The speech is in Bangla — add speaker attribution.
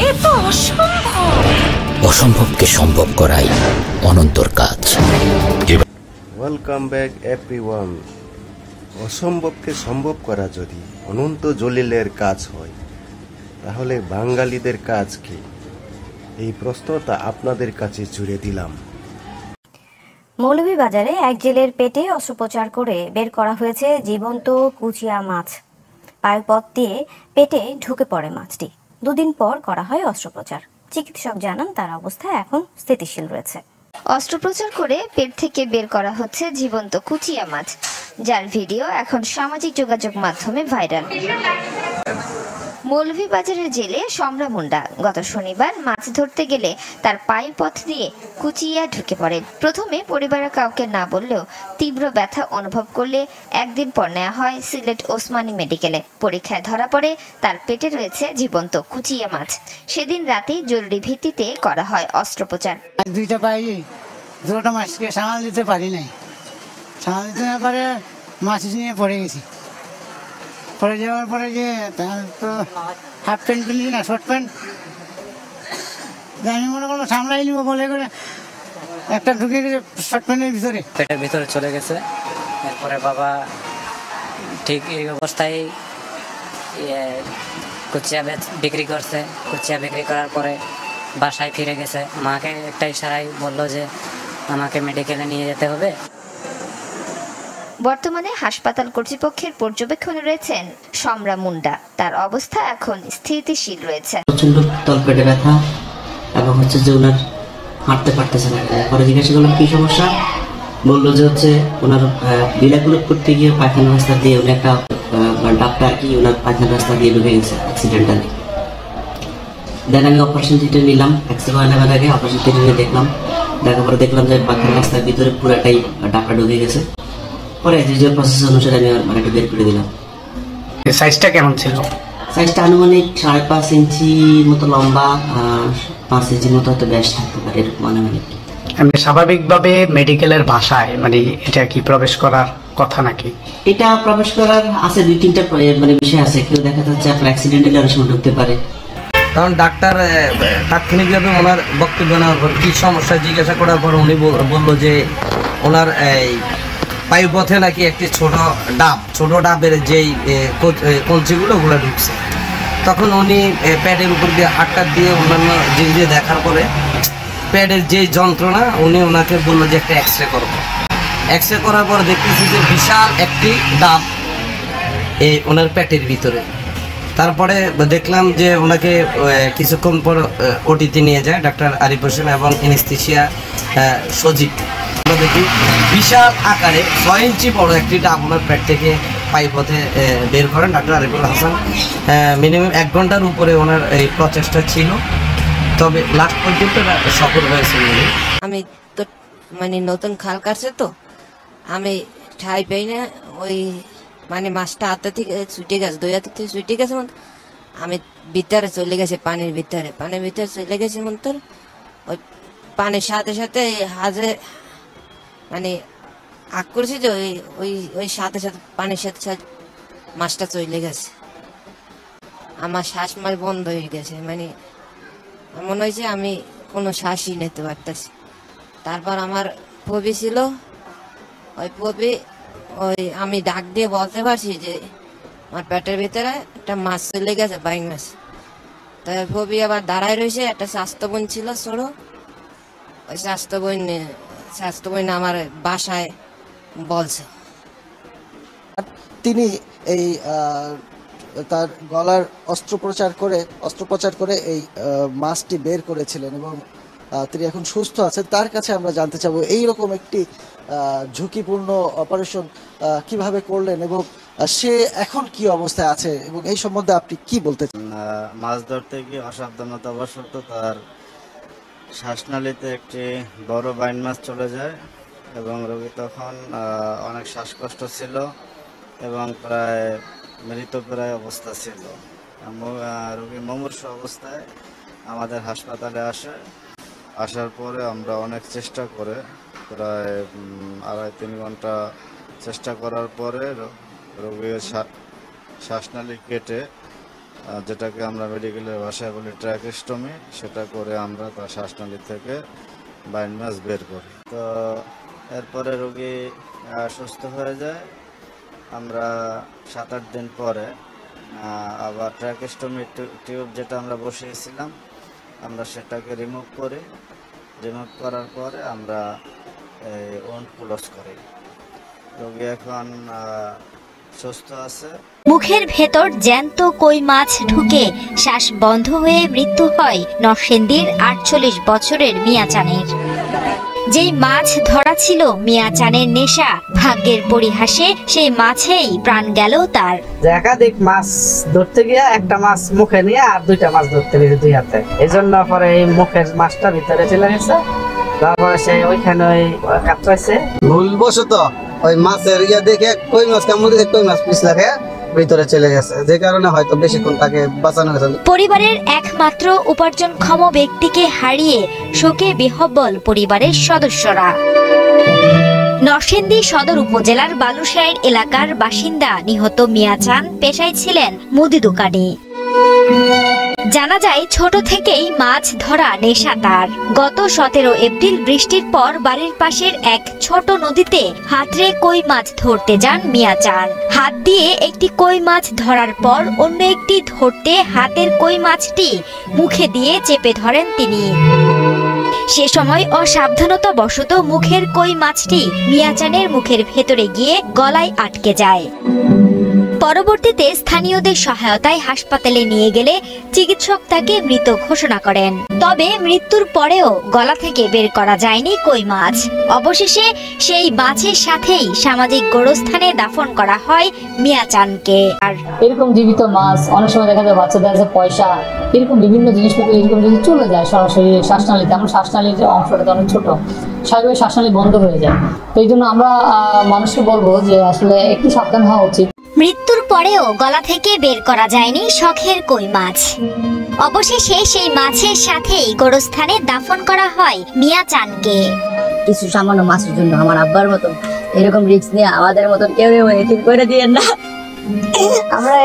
Speaker 1: এ তো অসম্ভব।
Speaker 2: অসম্ভবকে সম্ভব করাই অনন্তর কাজ।
Speaker 3: Welcome back everyone. অসম্ভবকে সম্ভব করা যদি অনন্ত জলিলের কাজ হয়, তাহলে বাঙালিদের কাজ কি? এই প্রশ্নটা আপনাদের কাছে ছুড়ে দিলাম।
Speaker 4: মৌলভীবাজারে এক জেলের পেটে অস্ত্রোপচার করে বের করা হয়েছে জীবন্ত কুচিয়া মাছ। পায়ুপথ দিয়ে পেটে ঢুকে পড়ে মাছটি। দুদিন পর করা হয় অস্ত্রোপচার। চিকিৎসক জানান তার অবস্থা এখন স্থিতিশীল রয়েছে।
Speaker 5: অস্ত্রোপচার করে পেট থেকে বের করা হচ্ছে জীবন্ত কুচিয়া মাছ, যার ভিডিও এখন সামাজিক যোগাযোগ মাধ্যমে ভাইরাল। মৌলভীবাজারের জেলে সমরা মুন্ডা গত শনিবার মাছ ধরতে গেলে তার পায়ুপথ দিয়ে কুচিয়া ঢুকে পড়ে। প্রথমে পরিবারের কাউকে না বললেও তীব্র ব্যথা অনুভব করলে একদিন পর নেওয়া হয় সিলেট ওসমানী মেডিকেলে। পরীক্ষায় ধরা পড়ে তার পেটে রয়েছে জীবন্ত কুচিয়া মাছ। সেদিন রাতেই জরুরি ভিত্তিতে করা হয় অস্ত্রোপচার।
Speaker 6: দুইটা পাই দুটো মাছকে সামাল দিতে পারি নাই, সামাল দিতে না পারে মাছ নিয়ে পড়ে গেছি। পরে যাওয়ার পরে যে তো হাফ প্যান্ট কিনলি না, শর্ট প্যান্ট, আমি মনে করবো সামলাই নিব বলে করে একটা ঢুকে গেছে শর্ট প্যান্টের ভিতরে,
Speaker 7: পেটের ভিতরে চলে গেছে। এরপরে বাবা ঠিক এই অবস্থায় কুচিয়া বিক্রি করছে। কুচিয়া বিক্রি করার পরে বাসায় ফিরে গেছে। মাকে একটা ইশারায় বললো যে আমাকে মেডিকেলে নিয়ে যেতে হবে।
Speaker 5: বর্তমানে হাসপাতাল কর্তৃপক্ষের পর্যবেক্ষণে রয়েছেন সমরা মুন্ডা। তার অবস্থা এখন স্থিতিশীল রয়েছে।
Speaker 8: প্রচন্ড তলপেটে ব্যথা এবং হচ্ছে যে ওনার হাঁটতে পারতেছে না। পরে জিজ্ঞাসা করলাম কি সমস্যা, বললো যে হচ্ছে ওনার বিলাগুলো করতে গিয়ে পায়খানা রাস্তা দিয়ে উনি একটা ডাক্তার কি ওনার পায়খানা রাস্তা দিয়ে ঢুকে গেছে অ্যাক্সিডেন্টালি। দেন আমি অপারেশন থিয়েটার নিলাম। এক্সরে নেওয়ার আগে অপারেশন থিয়েটারে দেখলাম, দেখার পরে দেখলাম যে পায়খানা রাস্তার ভিতরে পুরাটাই ডাক্তার ঢুকে গেছে। পরে যে প্রসেস অনুসারে আমি আর একটা বের করে দিলাম।
Speaker 9: সাইজটা কেমন ছিল?
Speaker 8: সাইজটা আনুমানিক 5.5 ইঞ্চি মতো লম্বা, 5 ইঞ্চি মতো হয়তো ব্যাস থাকতে পারে, এরকম আনুমানিক।
Speaker 9: স্বাভাবিকভাবে মেডিকেলের ভাষায় মানে এটা কি প্রবেশ করার কথা নাকি?
Speaker 8: এটা প্রবেশ করার আছে 2-3টা মানে বিষয় আছে। কেউ দেখা যাচ্ছে আপনার অ্যাক্সিডেন্টালি অনেক সময় ঢুকতে পারে,
Speaker 10: কারণ ডাক্তার তাৎক্ষণিকভাবে ওনার বক্তব্য নেওয়ার পর কি সমস্যা জিজ্ঞাসা করার পর উনি বললো যে ওনার এই পায়ুপথে নাকি একটি ছোট ডাবের যেই কঞ্চিগুলো ওগুলো ঢুকছে। তখন উনি প্যাডের উপর দিয়ে হাতটা দিয়ে অন্যান্য জিনিস দিয়ে দেখার পরে প্যাডের যেই যন্ত্রণা, উনি ওনাকে বললো যে একটা এক্সরে করবো। এক্সরে করার পর দেখতেছি যে বিশাল একটি ডাব এই ওনার পেটের ভিতরে। তারপরে দেখলাম যে ওনাকে কিছুক্ষণ পর ওটিতে নিয়ে যায় ডাক্তার আরিফ হোসেন এবং অ্যানেস্থেশিয়া সজীব। আমরা দেখি বিশাল আকারে 6 ইঞ্চি বড় একটি ডাব ওনার পেট থেকে পায়ুপথে বের করেন ডাক্তার আরিফুল হাসান। মিনিমাম 1 ঘন্টার উপরে ওনার এই প্রচেষ্টা ছিল, তবে লাস্ট পর্যন্ত সফল হয়েছে।
Speaker 11: আমি তো মানে নতুন খাল কাটছে, তো আমি ঠাই পাই না। ওই মানে মাছটা হাতে থেকে ছুটে গেছে, 2 হাত থেকে ছুটে গেছে। আমি ভিতরে চলে গেছি, পানির ভিতরে চলে গেছি। ওই পানির সাথে সাথে হাজে মানে আগ করছি যে ওই সাথে সাথে পানির সাথে সাথে মাছটা চলে গেছে। আমার শ্বাস মাল বন্ধ হয়ে গেছে, মানে মনে হয়েছে আমি কোনো শ্বাসই নিতে পারতেছি। তারপর আমার পবি ছিল, ওই পবি আমি ডাক দিয়ে বলতে পারছি যে আমার পেটের ভিতরে একটা মাছ চলে গেছে, বাইং মাছ। তাই পবি আবার দাঁড়ায় রয়েছে। একটা স্বাস্থ্য বোন ছিল ছোট, ওই স্বাস্থ্য বোন আমার বাসায় বলছে।
Speaker 12: তিনি এই তার গলার অস্ত্রোপচার করে এই মাছটি বের করেছিলেন এবং তিনি এখন সুস্থ আছেন। তার কাছে আমরা জানতে চাবো এইরকম একটি ঝুঁকিপূর্ণ অপারেশন কিভাবে করলেন এবং সে এখন কি অবস্থায় আছে এবং এই সম্বন্ধে আপনি কি বলতে চান?
Speaker 13: মাছ ধরতে গিয়ে অসাবধানতাবশত তার শ্বাসনালীতে একটি বড় বাইন মাছ চলে যায় এবং রোগী তখন অনেক শ্বাসকষ্ট ছিল এবং প্রায় মৃতপ্রায় অবস্থা ছিল। রোগী মুমূর্ষু অবস্থায় আমাদের হাসপাতালে আসার পরে আমরা অনেক চেষ্টা করে প্রায় 2.5-3 ঘন্টা চেষ্টা করার পরে রোগীর শ্বাসনালী কেটে যেটাকে আমরা মেডিকেলের ভাষায় বলি ট্র্যাকেস্টমি, সেটা করে আমরা তার শ্বাসনালী থেকে বাইন মাছ বের করি। তো এরপরে রোগী সুস্থ হয়ে যায়। আমরা 7-8 দিন পরে আবার ট্র্যাকেস্টমি টিউব যেটা আমরা বসিয়েছিলাম আমরা সেটাকে রিমুভ করি। রিমুভ করার পরে আমরা ওন্ড ক্লোজ করি। রোগী এখন সুস্থ আছে।
Speaker 1: মুখের ভেতর জ্যান্ত কই মাছ ঢুকে শ্বাস বন্ধ হয়ে মৃত্যু হয় নরসিংদীর 48 বছরের মিয়া চানের। যেই মাছ ধরা ছিল মিয়া চানের নেশা, ভাগ্যের পরিহাসে সেই মাছেই প্রাণ গেল তার।
Speaker 10: একাধিক মাছ ধরতে গিয়ে একটা মাছ মুখে নিয়ে আর 2টা মাছ ধরতে গেছে 2 হাতে, এই জন্য পরে এই মুখের মাছটা ভিতরে চলে গেছে। তারপরে সে ওইখানে কাটরাইছে
Speaker 14: ভুলবশত ওই মাছের দেখে কই মাছ কামড় দিয়ে কই মাছ পিছ লাগে ভিতরে চলে গেছে, যে কারণে হয়তো বেশিক্ষণ তাকে বাঁচানো গেছে।
Speaker 1: পরিবারের একমাত্র উপার্জনক্ষম ব্যক্তিকে হারিয়ে শোকে বিহ্বল পরিবারের সদস্যরা। নরসিংদী সদর উপজেলার বালুশাইর এলাকার বাসিন্দা নিহত মিয়া চান পেশায় ছিলেন মুদি দোকানি। জানা যায় ছোট থেকেই মাছ ধরা নেশা তার। গত 17 এপ্রিল বৃষ্টির পর বাড়ির পাশের এক ছোট নদীতে হাতড়ে কই মাছ ধরতে যান মিয়া চান। হাত দিয়ে একটি কই মাছ ধরার পর অন্য একটি ধরতে হাতের কই মাছটি মুখে দিয়ে চেপে ধরেন তিনি। সে সময় অসাবধানতা বশত মুখের কই মাছটি মিয়া চানের মুখের ভেতরে গিয়ে গলায় আটকে যায়। পরবর্তীতে স্থানীয়দের সহায়তায় হাসপাতালে নিয়ে গেলে চিকিৎসক তাকে মৃত ঘোষণা করেন। তবে মৃত্যুর পরেও গলা থেকে বের করা যায়নি কই মাছ। অবশেষে সেই মাছের সাথেই সামাজিক গোরস্থানে দাফন করা হয় মিয়া চানকে। আর
Speaker 15: এরকম জীবিত মাছ অনেক সময় দেখা যায় বাচ্চাদের কাছে পয়সা, এরকম বিভিন্ন জিনিসপত্র এরকম যদি চলে যায় সরাসরি শ্বাসনালীতে, আমার শ্বাসনালীর যে অংশটা অনেক ছোট, স্বাভাবিক শ্বাসনালী বন্ধ হয়ে যায়। তো এই জন্য আমরা মানুষকে বলবো যে আসলে একটু সাবধান হওয়া উচিত।
Speaker 1: মৃত্যুর পরেও গলা থেকে বের করা যায়নি শখের কই মাছ। অবশেষে সেই মাছের সাথেই গোরস্থানে দাফন করা হয় মিয়া চানকে।
Speaker 16: কিছু সামান্য মাছের জন্য আমার আব্বার মতন এরকম রিস্ক নিয়ে আমাদের মতন কেউ এতিম করে দিয়েন না। আমরা